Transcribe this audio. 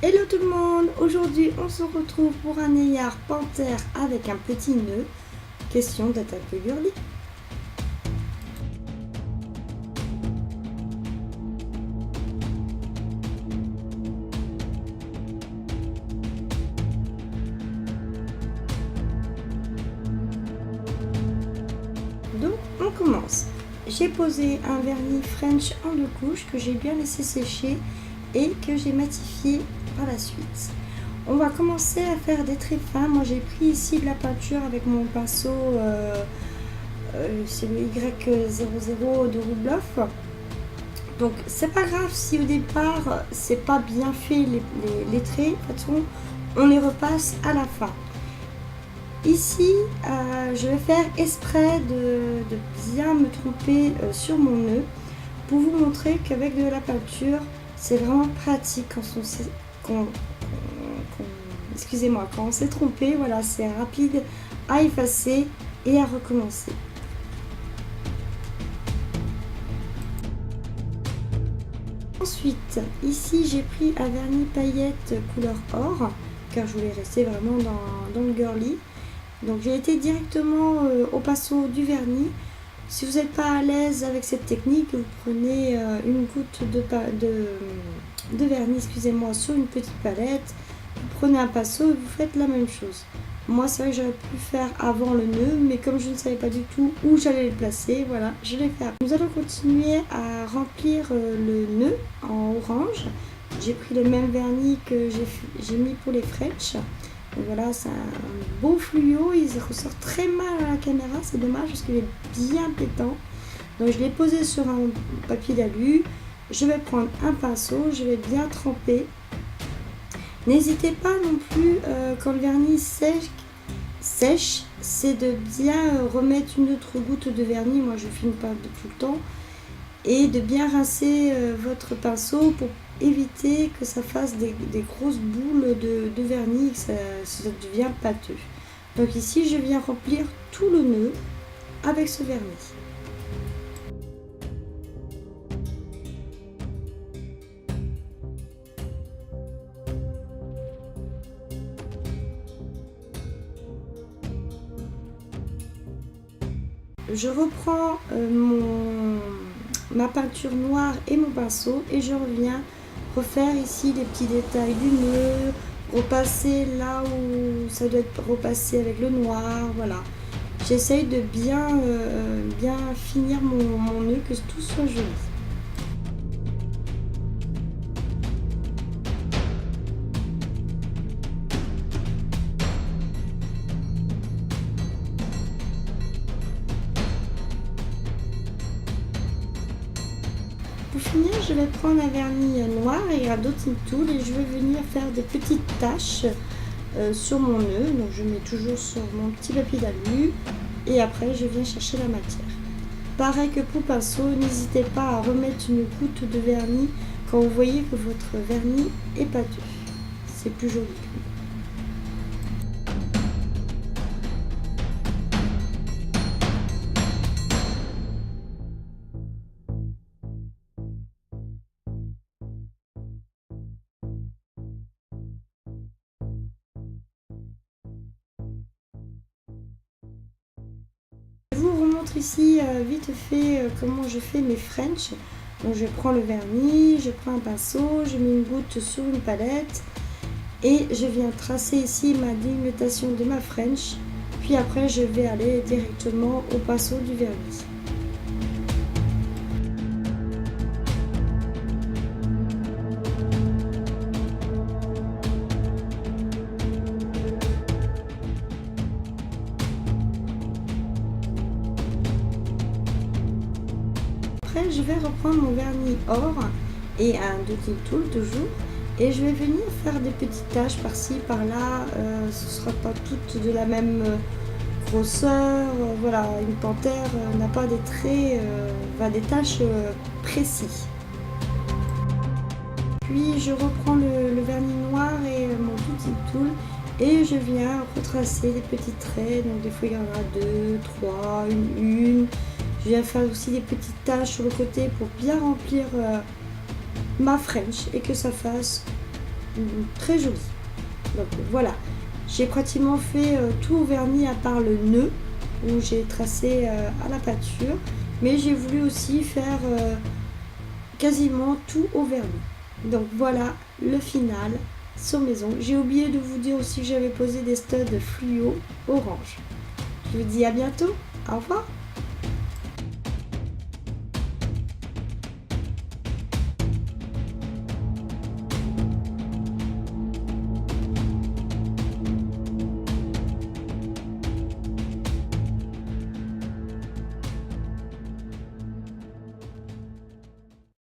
Hello tout le monde, aujourd'hui on se retrouve pour un œillard panthère avec un petit nœud. Question d'être un peu girly. Donc on commence. J'ai posé un vernis French en 2 couches que j'ai bien laissé sécher et que j'ai matifié par la suite. On va commencer à faire des traits fins. Moi j'ai pris ici de la peinture avec mon pinceau, c'est le Y00 de Rubloff. Donc c'est pas grave si au départ c'est pas bien fait les traits, de toute façon on les repasse à la fin. Ici je vais faire exprès de bien me tromper sur mon nœud pour vous montrer qu'avec de la peinture c'est vraiment pratique excusez-moi, quand on s'est trompé, voilà, c'est rapide à effacer et à recommencer. Ensuite, ici j'ai pris un vernis paillettes couleur or, car je voulais rester vraiment dans le girly. Donc j'ai été directement au pinceau du vernis. Si vous n'êtes pas à l'aise avec cette technique, vous prenez une goutte de vernis, excusez-moi, sur une petite palette. Vous prenez un pinceau et vous faites la même chose. Moi c'est vrai que j'aurais pu faire avant le nœud, mais comme je ne savais pas du tout où j'allais le placer, voilà, je l'ai fait. Nous allons continuer à remplir le nœud en orange. J'ai pris le même vernis que j'ai mis pour les French. Donc voilà, c'est un beau fluo, il ressort très mal à la caméra, c'est dommage parce qu'il est bien pétant. Donc je l'ai posé sur un papier d'alu. Je vais prendre un pinceau, je vais bien tremper. N'hésitez pas non plus, quand le vernis sèche, c'est de bien remettre une autre goutte de vernis, moi je filme pas tout le temps, et de bien rincer votre pinceau pour éviter que ça fasse des grosses boules de vernis, que ça devient pâteux. Donc ici je viens remplir tout le nœud avec ce vernis. Je reprends ma peinture noire et mon pinceau et je reviens refaire ici les petits détails du nœud, repasser là où ça doit être repassé avec le noir, voilà. J'essaye de bien finir mon nœud, que tout soit joli. Pour finir, je vais prendre un vernis noir et un dotting tool et je vais venir faire des petites taches sur mon nœud. Donc je mets toujours sur mon petit papier d'alu et après je viens chercher la matière. Pareil que pour pinceau, n'hésitez pas à remettre une goutte de vernis quand vous voyez que votre vernis est pâteux. C'est plus joli. Je vous remontre ici vite fait comment je fais mes French. Donc je prends le vernis, je prends un pinceau, je mets une goutte sur une palette et je viens tracer ici ma délimitation de ma French. Puis après je vais aller directement au pinceau du vernis. Après je vais reprendre mon vernis or et un dotting tool toujours et je vais venir faire des petites taches par-ci par-là. Ce ne sera pas toutes de la même grosseur, voilà, une panthère n'a pas des traits, des taches précis. Puis je reprends le vernis noir et mon dotting tool et je viens retracer des petits traits, donc des fois il y en a 2, 3, une. Je viens faire aussi des petites taches sur le côté pour bien remplir ma French et que ça fasse très joli. Donc voilà, j'ai pratiquement fait tout au vernis à part le nœud où j'ai tracé à la peinture, mais j'ai voulu aussi faire quasiment tout au vernis. Donc voilà le final sur maison. J'ai oublié de vous dire aussi que j'avais posé des studs fluo orange. Je vous dis à bientôt, au revoir.